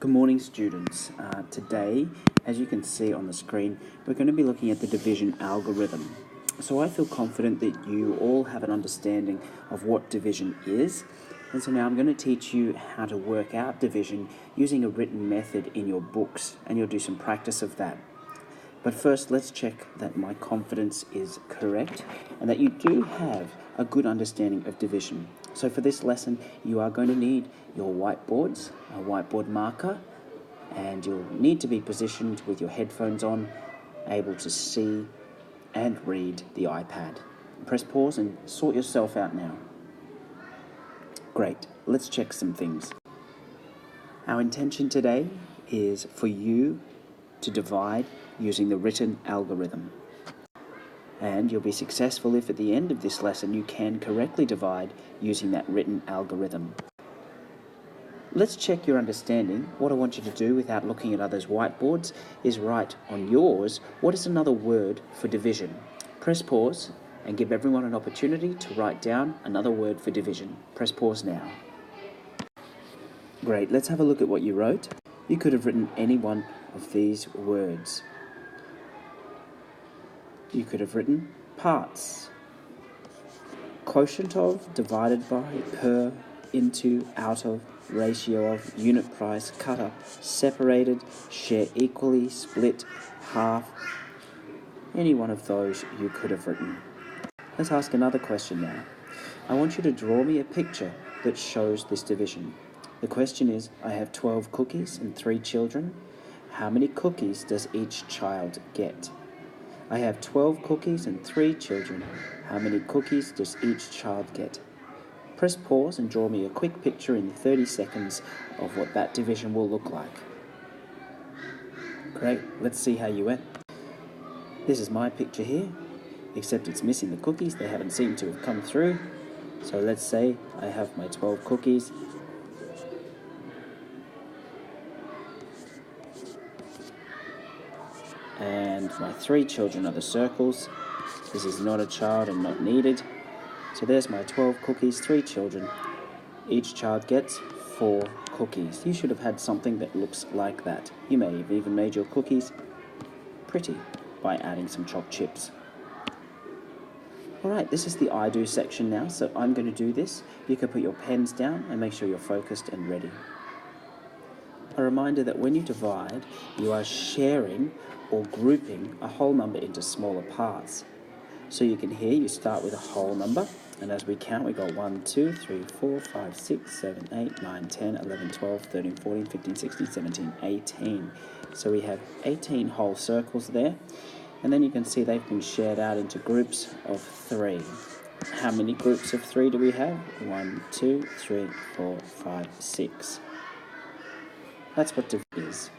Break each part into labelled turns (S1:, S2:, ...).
S1: Good morning, students. Today, as you can see on the screen, we're going to be looking at the division algorithm. So I feel confident that you all have an understanding of what division is. And so now I'm going to teach you how to work out division using a written method in your books, and you'll do some practice of that. But first, let's check that my confidence is correct and that you do have a good understanding of division. So for this lesson, you are going to need your whiteboards, a whiteboard marker, and you'll need to be positioned with your headphones on, able to see and read the iPad. Press pause and sort yourself out now. Great, let's check some things. Our intention today is for you to divide using the written algorithm. And you'll be successful if at the end of this lesson you can correctly divide using that written algorithm. Let's check your understanding. What I want you to do without looking at others' whiteboards is write on yours what is another word for division. Press pause and give everyone an opportunity to write down another word for division. Press pause now. Great, let's have a look at what you wrote. You could have written any one of these words. You could have written parts, quotient of, divided by, per, into, out of, ratio of, unit price, cut up, separated, share equally, split, half. Any one of those you could have written. Let's ask another question now. I want you to draw me a picture that shows this division. The question is, I have 12 cookies and 3 children. How many cookies does each child get? I have 12 cookies and 3 children. How many cookies does each child get? Press pause and draw me a quick picture in 30 seconds of what that division will look like. Great, let's see how you went. This is my picture here, except it's missing the cookies. They haven't seemed to have come through. So let's say I have my 12 cookies. And my 3 children are the circles. This is not a child and not needed. So there's my 12 cookies, 3 children. Each child gets 4 cookies. You should have had something that looks like that. You may have even made your cookies pretty by adding some chopped chips. Alright, this is the I do section now, so I'm going to do this. You can put your pens down and make sure you're focused and ready. A reminder that when you divide, you are sharing or grouping a whole number into smaller parts. So you can hear you start with a whole number, and as we count, we got 1, 2, 3, 4, 5, 6, 7, 8, 9, 10, 11, 12, 13, 14, 15, 16, 17, 18. So we have 18 whole circles there, and then you can see they've been shared out into groups of 3. How many groups of 3 do we have? 1, 2, 3, 4, 5, 6. That's what division is.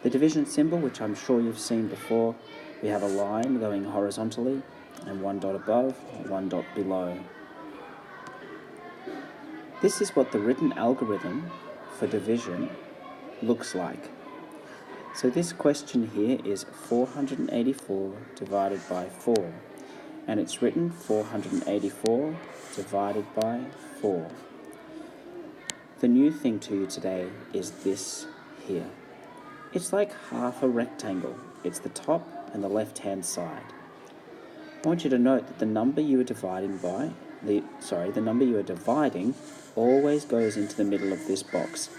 S1: The division symbol, which I'm sure you've seen before, we have a line going horizontally and 1 dot above, 1 dot below. This is what the written algorithm for division looks like. So this question here is 484 divided by 4, and it's written 484 divided by 4. The new thing to you today is this here. It's like half a rectangle. It's the top and the left-hand side. I want you to note that the number you are dividing always goes into the middle of this box.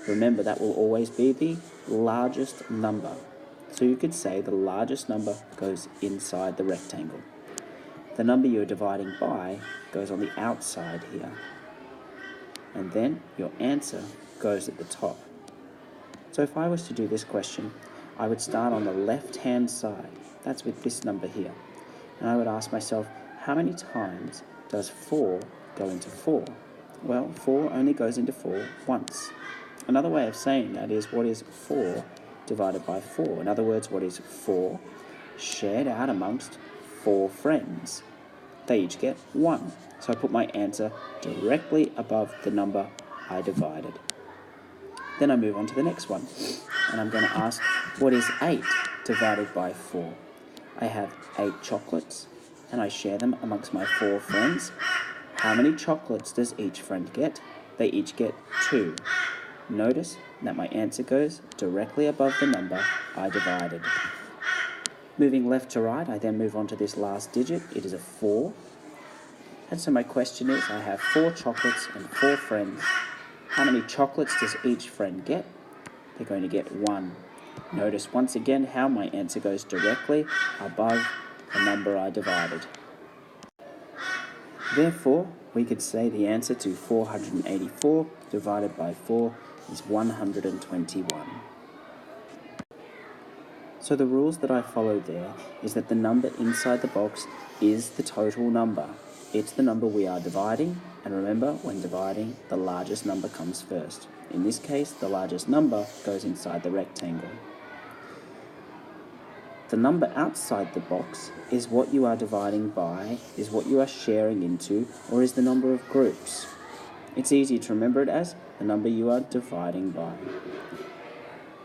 S1: Remember, that will always be the largest number. So you could say the largest number goes inside the rectangle. The number you're dividing by goes on the outside here. And then your answer goes at the top. So if I was to do this question, I would start on the left-hand side. That's with this number here. And I would ask myself, how many times does 4 go into 4? Well, 4 only goes into 4 once. Another way of saying that is, what is 4 divided by 4? In other words, what is 4 shared out amongst 4 friends? They each get 1. So I put my answer directly above the number I divided. Then I move on to the next one, and I'm going to ask, what is 8 divided by 4? I have 8 chocolates, and I share them amongst my 4 friends. How many chocolates does each friend get? They each get 2. Notice that my answer goes directly above the number I divided. Moving left to right, I then move on to this last digit. It is a 4. And so my question is, I have 4 chocolates and 4 friends. How many chocolates does each friend get? They're going to get 1. Notice once again how my answer goes directly above the number I divided. Therefore, we could say the answer to 484 divided by 4 is 121. So the rules that I follow there is that the number inside the box is the total number. It's the number we are dividing, and remember, when dividing, the largest number comes first. In this case, the largest number goes inside the rectangle. The number outside the box is what you are dividing by, is what you are sharing into, or is the number of groups. It's easy to remember it as the number you are dividing by.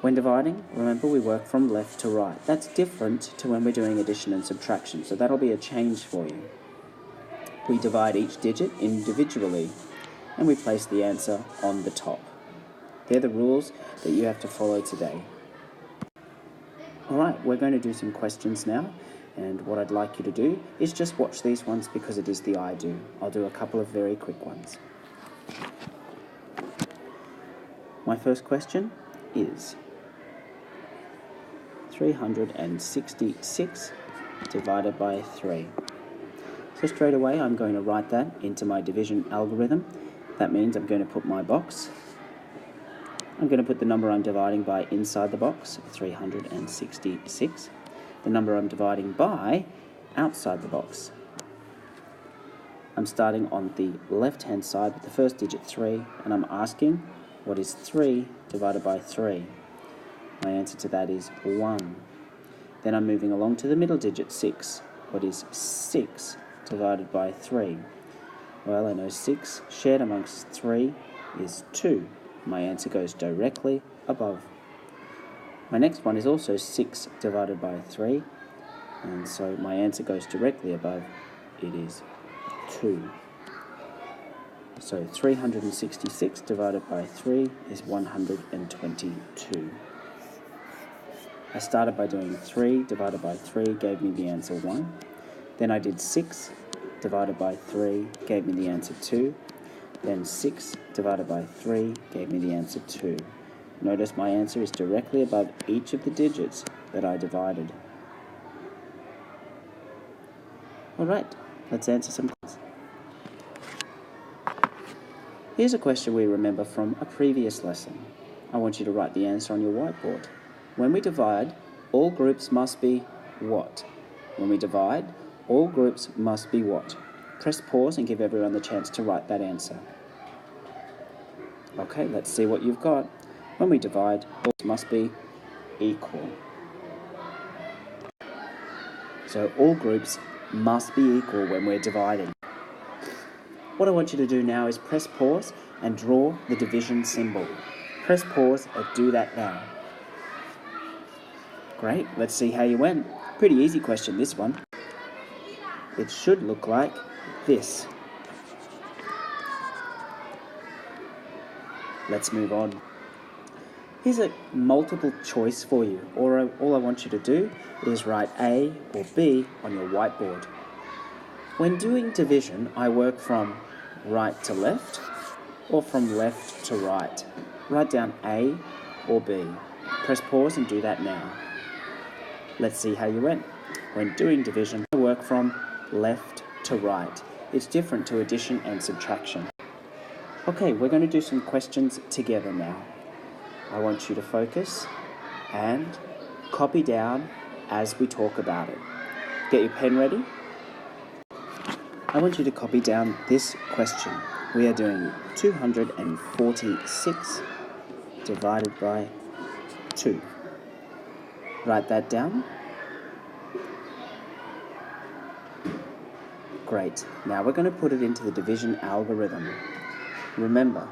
S1: When dividing, remember we work from left to right. That's different to when we're doing addition and subtraction, so that'll be a change for you. We divide each digit individually, and we place the answer on the top. They're the rules that you have to follow today. Alright, we're going to do some questions now, and what I'd like you to do is just watch these ones because it is the I do. I'll do a couple of very quick ones. My first question is 366 divided by 3. So straight away I'm going to write that into my division algorithm. That means I'm going to put my box. I'm going to put the number I'm dividing by inside the box, 366. The number I'm dividing by outside the box. I'm starting on the left-hand side with the first digit 3, and I'm asking, what is 3 divided by 3? My answer to that is 1. Then I'm moving along to the middle digit 6. What is 6 divided by 3? Well, I know 6 shared amongst 3 is 2. My answer goes directly above. My next one is also 6 divided by 3, and so my answer goes directly above. It is 2. So 366 divided by 3 is 122. I started by doing 3 divided by 3 gave me the answer 1. Then I did 6 divided by 3 gave me the answer 2. Then 6 divided by 3 gave me the answer 2. Notice my answer is directly above each of the digits that I divided. Alright, let's answer some questions. Here's a question we remember from a previous lesson. I want you to write the answer on your whiteboard. When we divide, all groups must be what? When we divide, all groups must be what? Press pause and give everyone the chance to write that answer. Okay, let's see what you've got. When we divide, all groups must be equal. So all groups must be equal when we're dividing. What I want you to do now is press pause and draw the division symbol. Press pause and do that now. Great, let's see how you went. Pretty easy question, this one. It should look like this. Let's move on. Here's a multiple choice for you. All I want you to do is write A or B on your whiteboard. When doing division, I work from right to left or from left to right. Write down A or B. Press pause and do that now. Let's see how you went. When doing division, I work from left to right. It's different to addition and subtraction. Okay, we're going to do some questions together now. I want you to focus and copy down as we talk about it. Get your pen ready. I want you to copy down this question. We are doing 246 divided by 2. Write that down. Great. Now we're going to put it into the division algorithm. Remember,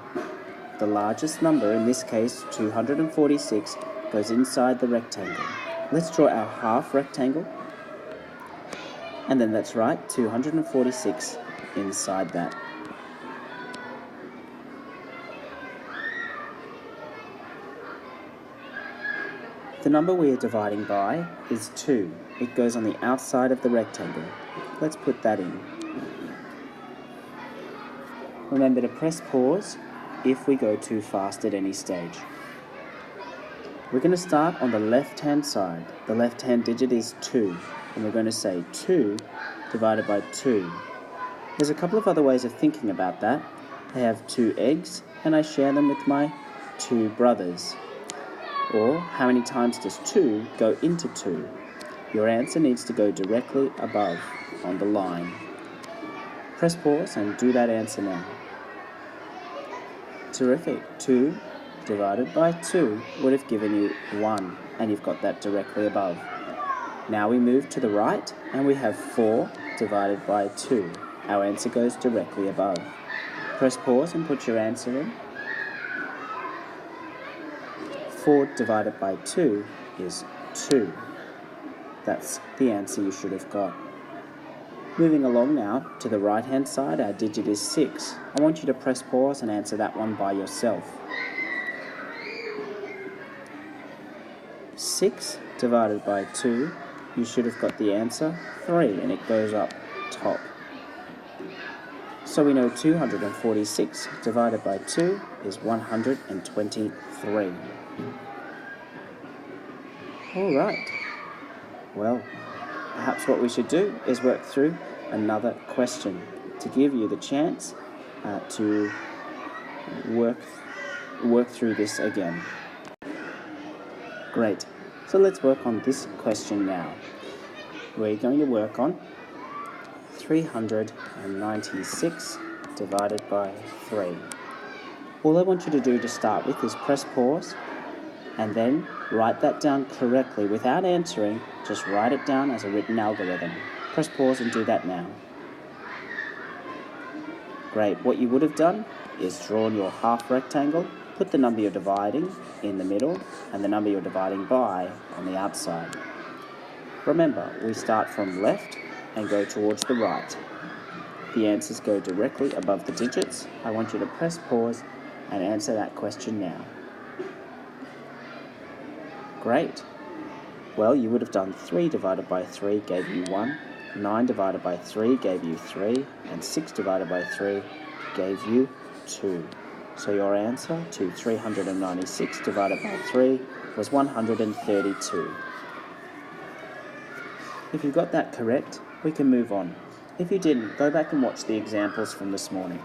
S1: the largest number, in this case 246, goes inside the rectangle. Let's draw our half rectangle. And then let's write 246 inside that. The number we are dividing by is 2. It goes on the outside of the rectangle. Let's put that in. Remember to press pause if we go too fast at any stage. We're going to start on the left-hand side. The left-hand digit is 2, and we're going to say 2 divided by 2. There's a couple of other ways of thinking about that. I have 2 eggs, and I share them with my 2 brothers. Or, how many times does 2 go into 2? Your answer needs to go directly above on the line. Press pause and do that answer now. Terrific. 2 divided by 2 would have given you 1, and you've got that directly above. Now we move to the right, and we have 4 divided by 2. Our answer goes directly above. Press pause and put your answer in. 4 divided by 2 is 2. That's the answer you should have got. Moving along now to the right hand side, our digit is 6. I want you to press pause and answer that one by yourself. 6 divided by 2, you should have got the answer 3, and it goes up top. So we know 246 divided by 2 is 123. All right. Well, perhaps what we should do is work through another question to give you the chance to work through this again. Great. So let's work on this question now. We're going to work on 396 divided by 3. All I want you to do to start with is press pause and then write that down correctly without answering. Just write it down as a written algorithm. Press pause and do that now. Great. What you would have done is drawn your half rectangle, put the number you're dividing in the middle and the number you're dividing by on the outside. Remember, we start from left and go towards the right. The answers go directly above the digits. I want you to press pause and answer that question now. Great. Well, you would have done 3 divided by 3 gave you 1, 9 divided by 3 gave you 3, and 6 divided by 3 gave you 2. So your answer to 396 divided by 3 was 132. If you got that correct, we can move on. If you didn't, go back and watch the examples from this morning.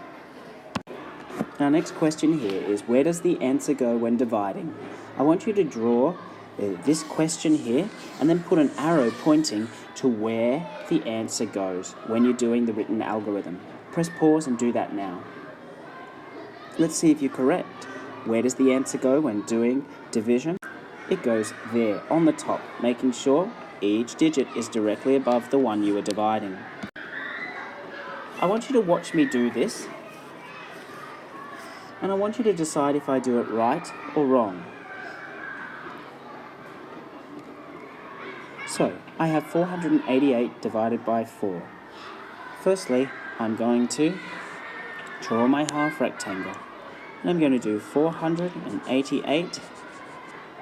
S1: Our next question here is, where does the answer go when dividing? I want you to draw this question here and then put an arrow pointing to where the answer goes when you're doing the written algorithm. Press pause and do that now. Let's see if you're correct. Where does the answer go when doing division? It goes there on the top, making sure each digit is directly above the one you are dividing. I want you to watch me do this, and I want you to decide if I do it right or wrong. So, I have 488 divided by 4. Firstly, I'm going to draw my half rectangle, and I'm going to do 488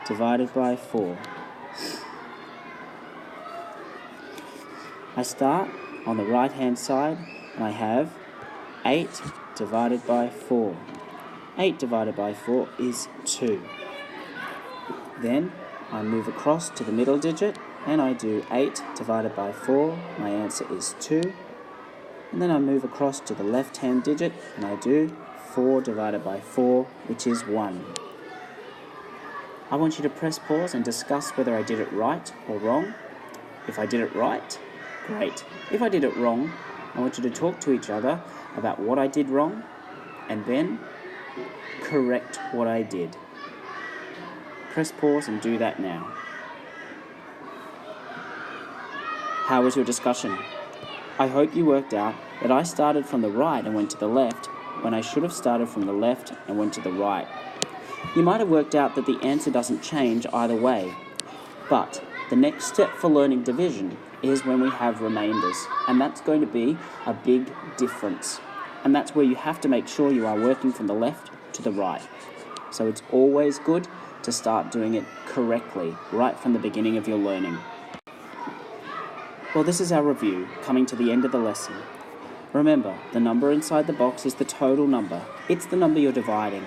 S1: divided by 4. I start on the right hand side, and I have 8 divided by 4. 8 divided by 4 is 2. Then I move across to the middle digit, and I do 8 divided by 4. My answer is 2. And then I move across to the left hand digit, and I do 4 divided by 4, which is 1. I want you to press pause and discuss whether I did it right or wrong. If I did it right, great. If I did it wrong, I want you to talk to each other about what I did wrong and then correct what I did. Press pause and do that now. How was your discussion? I hope you worked out that I started from the right and went to the left when I should have started from the left and went to the right. You might have worked out that the answer doesn't change either way, but the next step for learning division is when we have remainders, and that's going to be a big difference. And that's where you have to make sure you are working from the left to the right. So it's always good to start doing it correctly right from the beginning of your learning. Well, this is our review, coming to the end of the lesson. Remember, the number inside the box is the total number. It's the number you're dividing.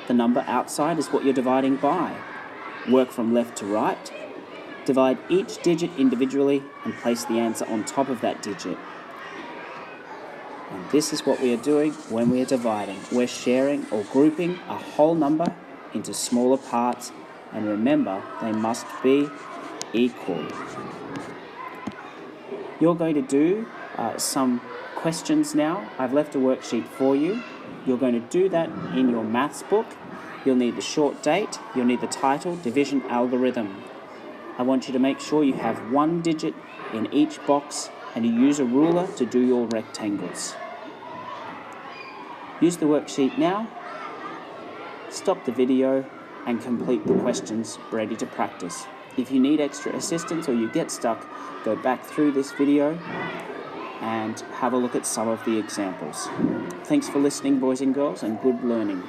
S1: The number outside is what you're dividing by. Work from left to right. Divide each digit individually and place the answer on top of that digit. And this is what we are doing when we are dividing. We're sharing or grouping a whole number into smaller parts, and remember, they must be equal. You're going to do some questions now. I've left a worksheet for you. You're going to do that in your maths book. You'll need the short date, you'll need the title, division algorithm. I want you to make sure you have one digit in each box and you use a ruler to do your rectangles. Use the worksheet now, stop the video and complete the questions ready to practice. If you need extra assistance or you get stuck, go back through this video and have a look at some of the examples. Thanks for listening, boys and girls, and good learning.